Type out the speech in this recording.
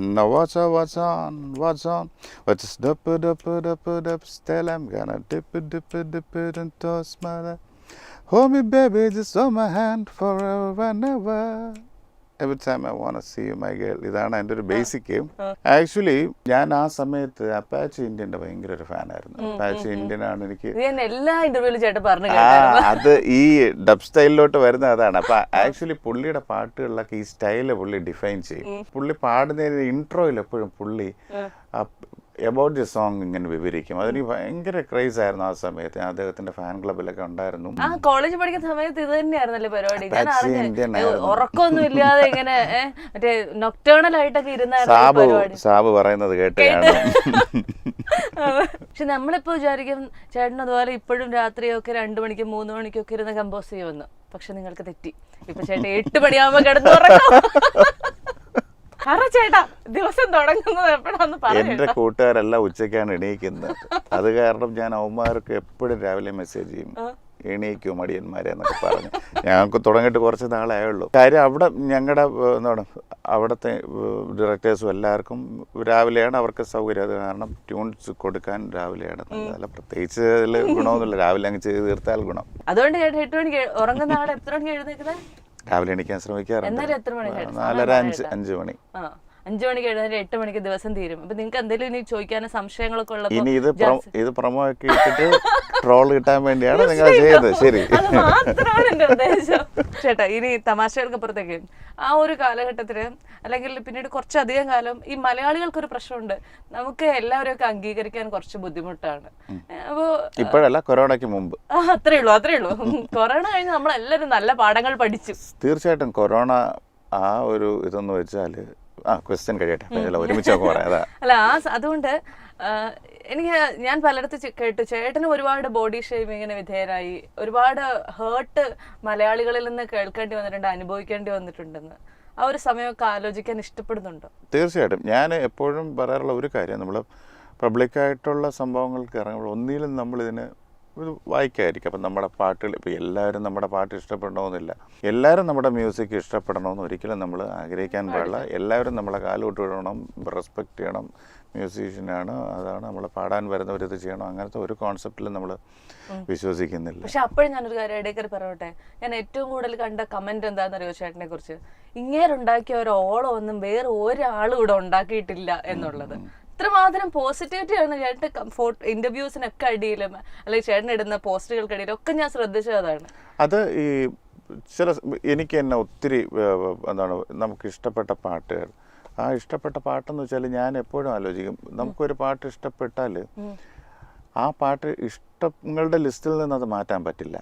Now what's on, what's dup, still I'm gonna dip it and toss my lap. Hold me baby, just hold my hand forever and ever. Every time I want to see you, my girl. ഇതാണ് എൻ്റെ ഒരു basic game. Actually ഞാൻ ആ സമയത്ത് Apache ഇന്ത്യൻ്റെ ഭയങ്കര ഒരു ഫാനായിരുന്നു. Apache Indian ആണ് എനിക്ക് എല്ലാ ഇന്റർവ്യൂവിലും ചേട്ടൻ പറഞ്ഞു. അത് ഈ ഡബ് സ്റ്റൈലിലോട്ട് വരുന്ന അതാണ്. അപ്പൊ ആക്ച്വലി പുള്ളിയുടെ പാട്ടുകളിലൊക്കെ ഈ സ്റ്റൈല് പുള്ളി ഡിഫൈൻ ചെയ്യും. പുള്ളി പാടുന്നതിന് ഇൻട്രോയിൽ എപ്പോഴും പുള്ളി എബൌട്ട് ദി സോങ് ഇങ്ങനെ വിവരിക്കും. അതെനിക്ക് ഭയങ്കര ക്രേസ് ആയിരുന്നു ആ സമയത്ത്. ഞാൻ അദ്ദേഹത്തിന്റെ ഫാൻ ക്ലബിലൊക്കെ ഉണ്ടായിരുന്നു. ആ കോളേജ് പഠിക്കുന്ന സമയത്ത് ഇത് തന്നെയായിരുന്നല്ലേ പരിപാടി? ഉറക്കമൊന്നും ഇല്ലാതെ ഇങ്ങനെ മറ്റേ നൊക്ടേണൽ ആയിട്ടൊക്കെ ഇരുന്നായിരുന്നു. സാബ് പറയുന്നത് കേട്ടാണ്. പക്ഷെ നമ്മളിപ്പോ വിചാരിക്കും ചേട്ടൻ അതുപോലെ ഇപ്പോഴും രാത്രിയൊക്കെ 2 മണിക്കും 3 മണിക്കൊക്കെ ഇരുന്ന് കമ്പോസ് ചെയ്യുമെന്ന്. പക്ഷെ നിങ്ങൾക്ക് തെറ്റി. ഇപ്പൊ ചേട്ടൻ 8 മണിയാകുമ്പോ കിടന്നുറങ്ങും. ചേട്ടാ ദിവസം തുടങ്ങുന്നത് എപ്പോഴാന്ന് പറയാം. എന്റെ കൂട്ടുകാരെല്ലാം ഉച്ചയ്ക്കാണ് എണീക്കുന്നത്. അത് കാരണം ഞാൻ അവന്മാർക്ക് എപ്പോഴും രാവിലെ മെസ്സേജ് ചെയ്യും, എണീക്കോ മടിയന്മാരെ എന്നൊക്കെ പറഞ്ഞു. ഞങ്ങൾക്ക് തുടങ്ങിയിട്ട് കുറച്ച് നാളേ ആയുള്ളൂ. കാര്യം അവിടെ ഞങ്ങളുടെ എന്താണ് അവിടുത്തെ ഡയറക്ടേഴ്സും എല്ലാവർക്കും രാവിലെയാണ് അവർക്ക് സൗകര്യം. അത് കാരണം ട്യൂൺസ് കൊടുക്കാൻ രാവിലെയാണ് നല്ലതല്ല. പ്രത്യേകിച്ച് അതിൽ ഗുണമൊന്നുമില്ല. രാവിലെ അങ്ങ് ചെയ്ത് തീർത്താൽ ഗുണം. അതുകൊണ്ട് 8 മണിക്ക് ഉറങ്ങുന്ന ആൾ എത്ര മണിക്ക് എഴുന്നേക്കുന്നത്? രാവിലെ എണീക്കാൻ ശ്രമിക്കാറുണ്ട്. 4:30 5 മണി. 5 മണിക്ക് എഴുന്നേറ്റ് 8 മണിക്ക് ദിവസം തീരും. അപ്പൊ നിങ്ങൾക്ക് എന്തെങ്കിലും ഇനി ചോദിക്കാനോ സംശയങ്ങളൊക്കെ ഉള്ളപ്പോൾ ഇനി ഇത് പ്രൊമോ ഒക്കെ ഇട്ടിട്ട് ട്രോൾ കിട്ടാൻ വേണ്ടിയാണ് നിങ്ങൾ ചെയ്തത്. ശരി, അത് മാത്രമാണ് എന്റെ ഉദ്ദേശം. ചേട്ടാ ഇനി തമാശകൾക്കപ്പുറത്തേക്ക് ആ ഒരു കാലഘട്ടത്തില് അല്ലെങ്കിൽ പിന്നീട് കുറച്ചധികം കാലം ഈ മലയാളികൾക്കൊരു പ്രശ്നമുണ്ട്. നമുക്ക് എല്ലാവരും ഒക്കെ അംഗീകരിക്കാൻ കുറച്ച് ബുദ്ധിമുട്ടാണ്. അപ്പോ ഇപ്പോഴല്ല, കൊറോണയ്ക്ക് മുമ്പ്. അത്രേ ഉള്ളൂ. കൊറോണ കഴിഞ്ഞ് നമ്മളെല്ലാരും നല്ല പാഠങ്ങൾ പഠിച്ചു. തീർച്ചയായിട്ടും കൊറോണ ആ ഒരു ഇതെന്ന് വെച്ചാല് ക്വസ്റ്റ്യൻ കഴിയട്ടെ, ഒരുമിച്ച് പറയാം. അല്ല അതുകൊണ്ട് ഞാൻ പലയിടത്ത് കേട്ടു ചേട്ടന് ഒരുപാട് ബോഡി ഷേമിങ്ങിന് വിധേയരായി, ഒരുപാട് ഹേർട്ട് മലയാളികളിൽ നിന്ന് കേൾക്കേണ്ടി വന്നിട്ടുണ്ട്, അനുഭവിക്കേണ്ടി വന്നിട്ടുണ്ടെന്ന്. ആ ഒരു സമയമൊക്കെ ആലോചിക്കാൻ ഇഷ്ടപ്പെടുന്നുണ്ടോ? തീർച്ചയായിട്ടും. ഞാൻ എപ്പോഴും പറയാറുള്ള ഒരു കാര്യം, നമ്മൾ പബ്ലിക്കായിട്ടുള്ള സംഭവങ്ങൾക്ക് ഇറങ്ങുമ്പോൾ ഒന്നിലും നമ്മളിതിന് ഒരു വായിക്കായിരിക്കും. അപ്പം നമ്മുടെ പാട്ടുകൾ ഇപ്പോൾ എല്ലാവരും നമ്മുടെ പാട്ട് ഇഷ്ടപ്പെടണമെന്നില്ല, എല്ലാവരും നമ്മുടെ മ്യൂസിക് ഇഷ്ടപ്പെടണമെന്ന് ഒരിക്കലും നമ്മൾ ആഗ്രഹിക്കാൻ പാടില്ല. എല്ലാവരും നമ്മളെ കാലോട്ട് വിടണം, റെസ്പെക്ട് ചെയ്യണം. മ്യൂസീഷ്യനാണ്, അതാണ് നമ്മൾ പാടാൻ വരുന്നവരിത് ചെയ്യണം. അങ്ങനത്തെ ഒരു കോൺസെപ്റ്റിലും നമ്മൾ വിശ്വസിക്കുന്നില്ല. പക്ഷെ അപ്പോഴും ഞാനൊരു കാര്യം ഇടയ്ക്ക് പറയട്ടെ, ഞാൻ ഏറ്റവും കൂടുതൽ കണ്ട കമന്റ് എന്താണെന്നറിയോ ചേട്ടനെ കുറിച്ച്? ഇങ്ങേരുണ്ടാക്കിയ ഒരു ഓളം ഒന്നും വേറെ ഒരാളും ഇവിടെ ഉണ്ടാക്കിയിട്ടില്ല എന്നുള്ളത്. ഇത്രമാത്രം പോസിറ്റിവിറ്റിയാണ് ചേട്ടൻ ഇന്റർവ്യൂസിനൊക്കെ അടിയിലും അല്ലെങ്കിൽ ചേട്ടൻ ഇടുന്ന പോസ്റ്റുകൾക്കിടയിലും ഒക്കെ ഞാൻ ശ്രദ്ധിച്ചത് അതാണ്. അത് ഈ എനിക്ക് തന്നെ ഒത്തിരി എന്താണ് നമുക്ക് ഇഷ്ടപ്പെട്ട പാട്ടുകൾ, ആ ഇഷ്ടപ്പെട്ട പാട്ടെന്ന് വെച്ചാൽ ഞാൻ എപ്പോഴും ആലോചിക്കും, നമുക്കൊരു പാട്ട് ഇഷ്ടപ്പെട്ടാൽ ആ പാട്ട് ഇഷ്ടങ്ങളുടെ ലിസ്റ്റിൽ നിന്ന് അത് മാറ്റാൻ പറ്റില്ല.